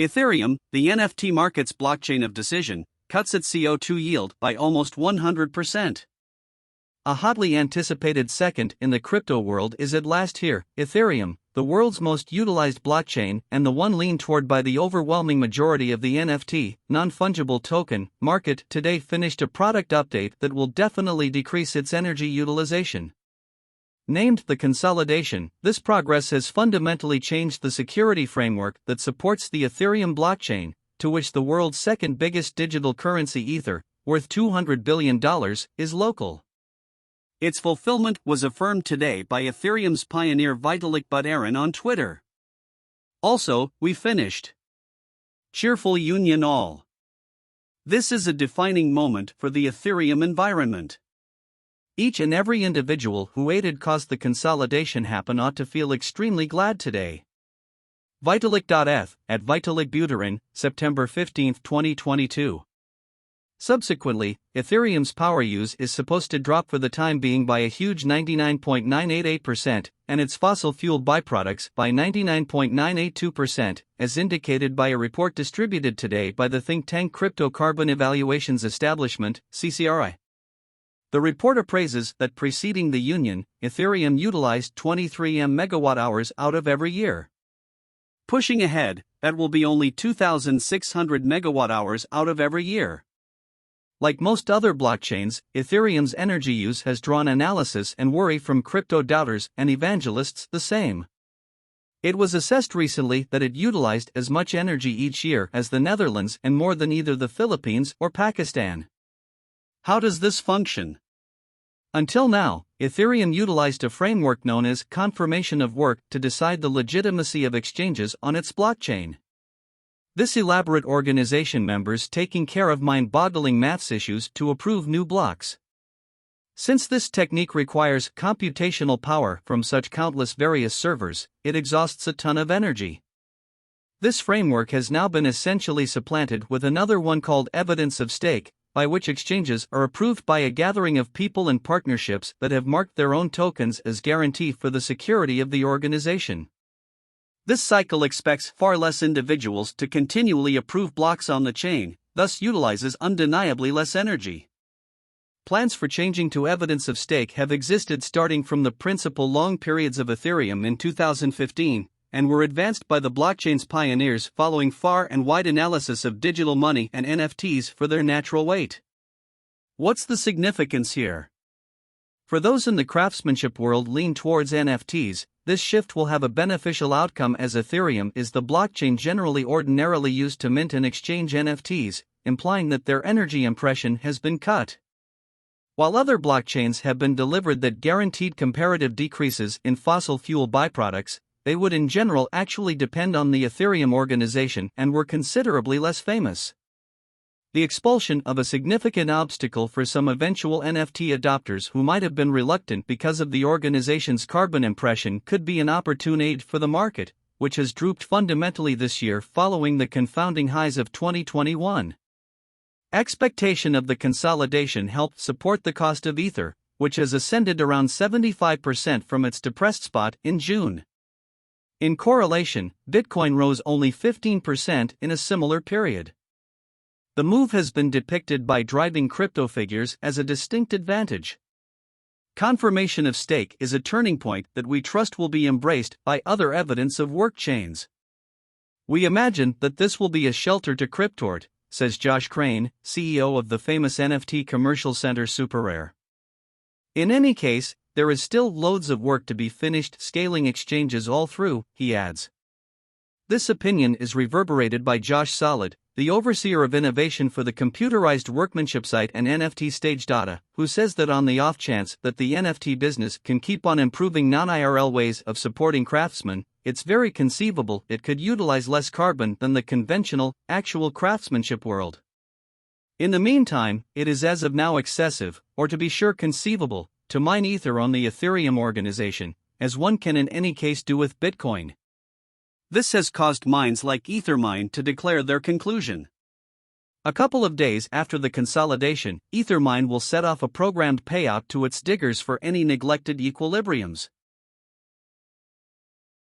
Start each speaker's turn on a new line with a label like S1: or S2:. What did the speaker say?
S1: Ethereum, the NFT market's blockchain of decision, cuts its CO2 yield by almost 100%.
S2: A hotly anticipated second in the crypto world is at last here. Ethereum, the world's most utilized blockchain and the one leaned toward by the overwhelming majority of the NFT, non-fungible token, market, today finished a product update that will definitely decrease its energy utilization. Named the consolidation, this progress has fundamentally changed the security framework that supports the Ethereum blockchain, to which the world's second biggest digital currency Ether, worth $200 billion, is local.
S1: Its fulfillment was affirmed today by Ethereum's pioneer vitalik.eth on Twitter. Also, we finished. Cheerful union all. This is a defining moment for the Ethereum environment.
S2: Each and every individual who aided caused the consolidation happen ought to feel extremely glad today. Vitalik.eth, at Vitalik September 15, 2022. Subsequently, Ethereum's power use is supposed to drop for the time being by a huge 99.988%, and its fossil fuel byproducts by 99.982%, as indicated by a report distributed today by the think tank Crypto Carbon Evaluations Establishment, CCRI. The report appraises that preceding the union, Ethereum utilized 23 megawatt-hours out of every year.
S1: Pushing ahead, that will be only 2,600 megawatt-hours out of every year.
S2: Like most other blockchains, Ethereum's energy use has drawn analysis and worry from crypto doubters and evangelists the same. It was assessed recently that it utilized as much energy each year as the Netherlands and more than either the Philippines or Pakistan.
S1: How does this function?
S2: Until now, Ethereum utilized a framework known as confirmation of work to decide the legitimacy of exchanges on its blockchain. This elaborate organization members taking care of mind-boggling maths issues to approve new blocks. Since this technique requires computational power from such countless various servers, it exhausts a ton of energy. This framework has now been essentially supplanted with another one called evidence of stake, by which exchanges are approved by a gathering of people and partnerships that have marked their own tokens as guarantee for the security of the organization.
S1: This cycle expects far less individuals to continually approve blocks on the chain, thus utilizes undeniably less energy.
S2: Plans for changing to evidence of stake have existed starting from the principal long periods of Ethereum in 2015, and were advanced by the blockchain's pioneers following far and wide analysis of digital money and NFTs for their natural weight.
S1: What's the significance here?
S2: For those in the craftsmanship world lean towards NFTs, this shift will have a beneficial outcome as Ethereum is the blockchain generally ordinarily used to mint and exchange NFTs, implying that their energy impression has been cut. While other blockchains have been delivered that guaranteed comparative decreases in fossil fuel byproducts, they would in general actually depend on the Ethereum organization and were considerably less famous. The expulsion of a significant obstacle for some eventual NFT adopters who might have been reluctant because of the organization's carbon impression could be an opportune aid for the market, which has drooped fundamentally this year following the confounding highs of 2021. Expectation of the consolidation helped support the cost of Ether, which has ascended around 75% from its depressed spot in June. In correlation, Bitcoin rose only 15% in a similar period. The move has been depicted by driving crypto figures as a distinct advantage. Confirmation of stake is a turning point that we trust will be embraced by other evidence of work chains. We imagine that this will be a shelter to Cryptort, says Josh Crane, CEO of the famous NFT commercial center SuperRare. In any case, there is still loads of work to be finished scaling exchanges all through, he adds. This opinion is reverberated by Josh Solid, the overseer of innovation for the computerized workmanship site and NFT Stage Data, who says that on the off chance that the NFT business can keep on improving non-IRL ways of supporting craftsmen, it's very conceivable it could utilize less carbon than the conventional, actual craftsmanship world. In the meantime, it is as of now excessive, or to be sure conceivable, to mine Ether on the Ethereum organization, as one can in any case do with Bitcoin.
S1: This has caused mines like Ethermine to declare their conclusion.
S2: A couple of days after the consolidation, Ethermine will set off a programmed payout to its diggers for any neglected equilibriums.